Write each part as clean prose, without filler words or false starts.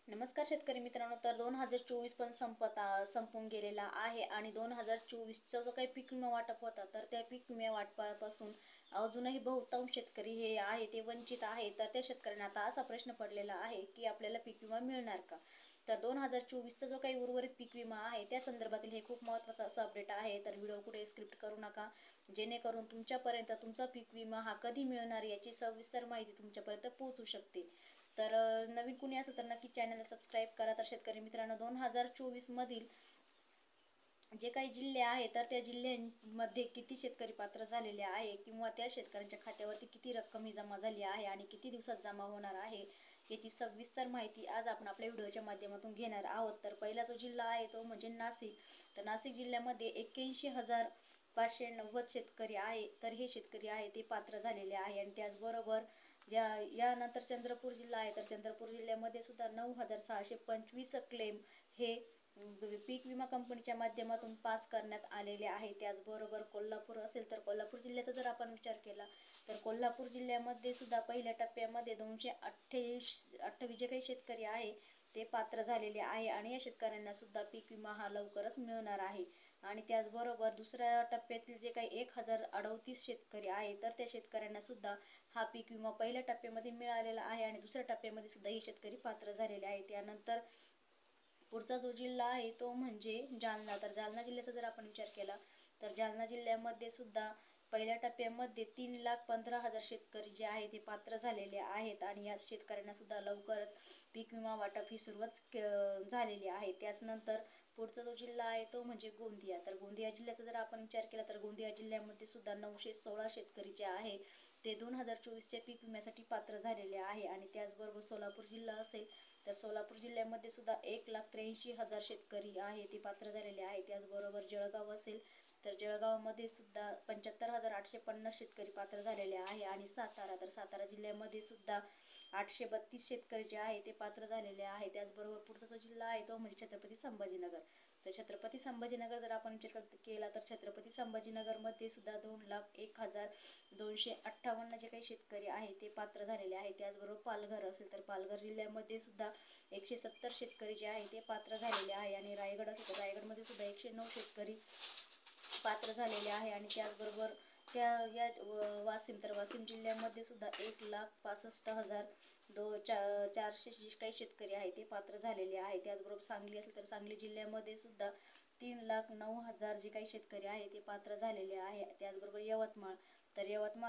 नमस्कार शेतकरी मित्रांनो, तर 2024 पण संपून गेलेला आहे आणि 2024चा जो काही पीक विमा वाटप होता, तर त्या पीक विमा वाटपापासून अजूनही बहुतांश शेतकरी हे आहे ते वंचित आहे. तर त्या शेतकऱ्यांना आता असा प्रश्न पडलेला आहे की आपल्याला पीक विमा मिळणार का? तर 2024चा जो काही उर्वरित पीक विमा आहे त्या संदर्भातील हे खूप महत्त्वाचं असं अपडेट आहे. तर व्हिडिओ कुठे स्क्रिप्ट करू नका, जेणेकरून तुमच्यापर्यंत तुमचा पीक विमा हा कधी मिळणार याची सविस्तर माहिती तुमच्यापर्यंत पोहोचू शकते. तर नवीन कुणी असेल तर नक्की चॅनलला सबस्क्राईब करा. तर शेतकरी मित्रांनो, 2024 मधील जे काही जिल्हे आहेत तर त्या जिल्ह्यांमध्ये किती शेतकरी पात्र झालेले आहे किंवा त्या शेतकऱ्यांच्या खात्यावरती किती रक्कम ही जमा झाली आहे आणि किती दिवसात जमा होणार आहे याची सविस्तर माहिती आज आपण आपल्या व्हिडिओच्या माध्यमातून घेणार आहोत. तर पहिला जो जिल्हा आहे तो म्हणजे नाशिक. तर नाशिक जिल्ह्यामध्ये 81,590 शेतकरी आहे. तर हे शेतकरी आहे ते पात्र झालेले आहे. आणि त्याचबरोबर यानंतर चंद्रपूर जिल्हा आहे. तर चंद्रपूर जिल्ह्यामध्ये सुद्धा 9,625 क्लेम हे पीक विमा कंपनीच्या माध्यमातून पास करण्यात आलेले आहे. त्याचबरोबर कोल्हापूर असेल तर कोल्हापूर जिल्ह्याचा जर आपण विचार केला तर कोल्हापूर जिल्ह्यामध्ये सुद्धा पहिल्या टप्प्यामध्ये 228 जे काही शेतकरी आहे ते पात्र झालेले आहे आणि या शेतकऱ्यांना सुद्धा पीक विमा हा लवकरच मिळणार आहे. आणि त्याचबरोबर दुसऱ्या टप्प्यातील जे काही 1,038 शेतकरी आहे तर त्या शेतकऱ्यांना सुद्धा हा पीक विमा पहिल्या टप्प्यामध्ये मिळालेला आहे आणि दुसऱ्या टप्प्यामध्ये सुद्धा हे शेतकरी पात्र झालेले आहे. त्यानंतर पुढचा जो जिल्हा आहे तो म्हणजे जालना. तर जालना जिल्ह्याचा जर आपण विचार केला तर जालना जिल्ह्यामध्ये सुद्धा पहिल्या टप्प्यामध्ये 3,15,000 शेतकरी जे आहे ते पात्र झालेले आहेत आणि या शेतकऱ्यांना सुद्धा लवकरच पीक विमा वाटप ही सुरुवात झालेली आहे. त्याचनंतर पुढचा जो जिल्हा आहे तो म्हणजे गोंदिया. तर गोंदिया जिल्ह्याचा जर आपण विचार केला तर गोंदिया जिल्ह्यामध्ये सुद्धा 916 शेतकरी जे आहे ते 2024च्या पीक विम्यासाठी पात्र झालेले आहे. आणि त्याचबरोबर सोलापूर जिल्हा असेल तर सोलापूर जिल्ह्यामध्ये सुद्धा 1,83,000 शेतकरी आहे ते पात्र झालेले आहे. त्याचबरोबर जळगाव असेल तर जळगावमध्ये सुद्धा 75,850 शेतकरी पात्र झालेले आहे. आणि तर सातारा जिल्ह्यामध्ये सुद्धा 832 शेतकरी जे आहे ते पात्र झालेले आहे. त्याचबरोबर पुढचा जो जिल्हा आहे तो म्हणजे छत्रपती संभाजीनगर. तर छत्रपती संभाजीनगर जर आपण विचार केला तर छत्रपती संभाजीनगरमध्ये सुद्धा 2,01,258 जे काही शेतकरी आहे ते पात्र झालेले आहे. त्याचबरोबर पालघर असेल तर पालघर जिल्ह्यामध्ये सुद्धा 170 शेतकरी जे आहे ते पात्र झालेले आहे. आणि रायगड असेल तर रायगडमध्ये सुद्धा 109 शेतकरी पात्र झालेले आहे. आणि त्याचबरोबर वाशिम जिल्ह्यामध्ये सुद्धा 1,65,400 जे काही शेतकरी आहे ते पात्र झालेले आहे. त्याचबरोबर सांगली असेल तर सांगली जिल्ह्यामध्ये सुद्धा 3,09,000 जे काही शेतकरी आहे ते पात्र झालेले आहे. त्याचबरोबर यवतमाळ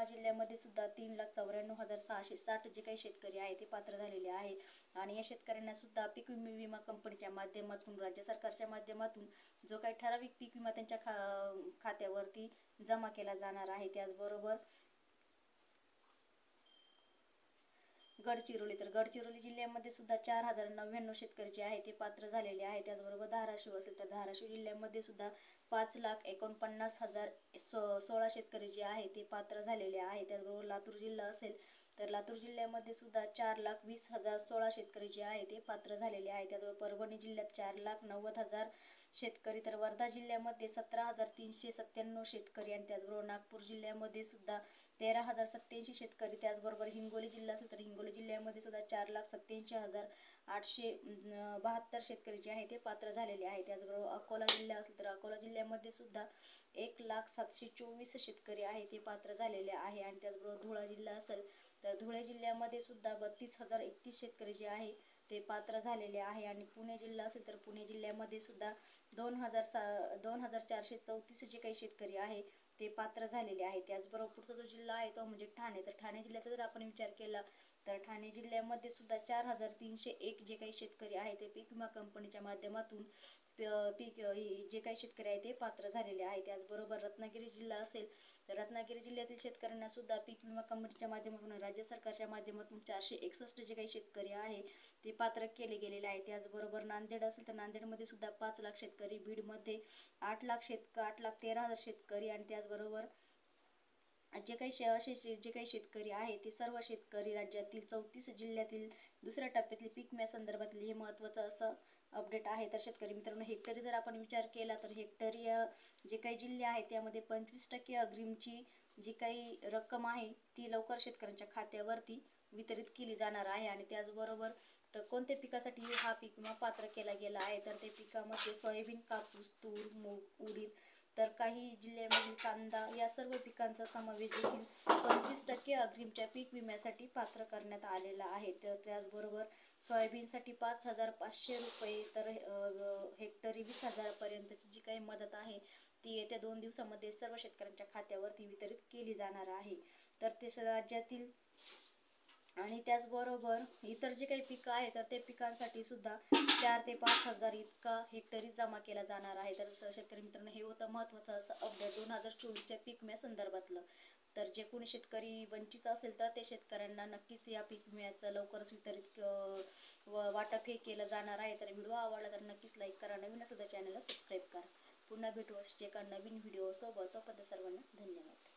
जिल्ह्यामध्ये सुद्धा 3,94,660 जे काही शेतकरी आहे ते पात्र झालेले आहे. आणि या शेतकऱ्यांना सुद्धा पीक विमा कंपनीच्या माध्यमातून राज्य सरकारच्या माध्यमातून जो काही ठराविक पीक विमा त्यांच्या खात्यावरती जमा केला जाणार आहे. त्याचबरोबर गडचिरोली जिल्ह्यामध्ये सुद्धा 4,099 शेतकरी जे आहे ते पात्र झालेले आहे. त्याचबरोबर धाराशिव असेल तर धाराशिव जिल्ह्यामध्ये सुद्धा 5,49,016 शेतकरी जे आहे ते पात्र झालेले आहे. त्याचबरोबर लातूर जिल्हा असेल तर लातूर जिल्ह्यामध्ये सुद्धा 4,20,016 शेतकरी जे आहे ते पात्र झालेले आहे. त्याचबरोबर परभणी जिल्ह्यात 4,90,000 शेतकरी, तर वर्धा जिल्ह्यामध्ये 17,397 शेतकरी आणि त्याचबरोबर नागपूर जिल्ह्यामध्ये सुद्धा 13,087 शेतकरी. त्याचबरोबर हिंगोली जिल्हा असेल तर हिंगोली जिल्ह्यामध्ये सुद्धा 4,87,872 शेतकरी जे आहे ते पात्र झालेले आहे. त्याचबरोबर अकोला जिल्हा असेल तर अकोला जिल्ह्यामध्ये सुद्धा 1,07,24 शेतकरी आहे ते पात्र झालेले आहे. आणि त्याचबरोबर धुळा जिल्हा असेल तर धुळे जिल्ह्यामध्ये सुद्धा 32,031 शेतकरी जे आहे ते पात्र झालेले आहे. आणि पुणे जिल्हा असेल तर पुणे जिल्ह्यामध्ये सुद्धा 2,434 जे काही शेतकरी आहे ते पात्र झालेले आहे. त्याचबरोबर पुढचा जो जिल्हा आहे तो म्हणजे ठाणे. तर ठाणे जिल्ह्याचा जर आपण विचार केला तर ठाणे जिल्ह्यामध्ये सुद्धा 4,301 जे काही शेतकरी आहे ते पीक विमा कंपनीच्या माध्यमातून जे काही शेतकरी आहे ते पात्र झालेले आहे. त्याचबरोबर रत्नागिरी जिल्हा असेल तर रत्नागिरी जिल्ह्यातील शेतकऱ्यांना सुद्धा पीक विमा कंपनीच्या माध्यमातून राज्य सरकारच्या माध्यमातून 461 जे काही शेतकरी आहे ते पात्र केले गेलेले आहे. त्याचबरोबर नांदेड असेल तर नांदेडमध्ये सुद्धा 5 लाख शेतकरी, बीडमध्ये 8,13,000 शेतकरी आणि त्याचबरोबर जे काही शेतकरी आहे ते सर्व शेतकरी राज्यातील 34 जिल्ह्यातील दुसऱ्या टप्प्यातील पीक विम्या संदर्भातील हे महत्त्वाचं असं अपडेट आहे. तर शेतकरी मित्रांनो, हेक्टरी जर आपण विचार केला तर हेक्टरी जे काही जिल्हे आहेत त्यामध्ये 25% अग्रिमची जी काही रक्कम आहे ती लवकर शेतकऱ्यांच्या खात्यावरती वितरित केली जाणार आहे. आणि त्याचबरोबर तर कोणत्या पिकासाठी हा पीक विमा पात्र केला गेला आहे, तर ते पिकामध्ये सोयाबीन, कापूस, तूर, मूग, उडीद, तर काही जिल्ह्यामधील कांदा या सर्व पिकांचा समावेश देखील 25% अग्रिमच्या पीक विम्यासाठी पात्र करण्यात आलेला आहे. तर त्याचबरोबर सोयाबीनसाठी 5,500 रुपये, तर हेक्टरी 20,000 पर्यंतची जी काही मदत आहे ती येत्या 2 दिवसामध्ये सर्व शेतकऱ्यांच्या खात्यावरती वितरित केली जाणार आहे. तर ते राज्यातील आणि त्याचबरोबर इतर जे काही पिकं आहेत तर ते पिकांसाठी सुद्धा 4 ते 5,000 इतका हेक्टरी जमा केला जाणार आहे. तर शेतकरी मित्रांनो, हे होतं महत्त्वाचं असं अपडेट 2024च्या पीक विम्या संदर्भातलं. तर जे कोणी शेतकरी वंचित असेल तर ते शेतकऱ्यांना नक्कीच या पीक विम्याचं लवकरच वितरित वाटप हे केलं जाणार आहे. तर व्हिडिओ आवडला तर नक्कीच लाईक करा, नवीन असेल तर चॅनलला सबस्क्राईब करा. पुन्हा भेटू एका नवीन व्हिडिओ सोबत. तोपर्यंत सर्वांना धन्यवाद.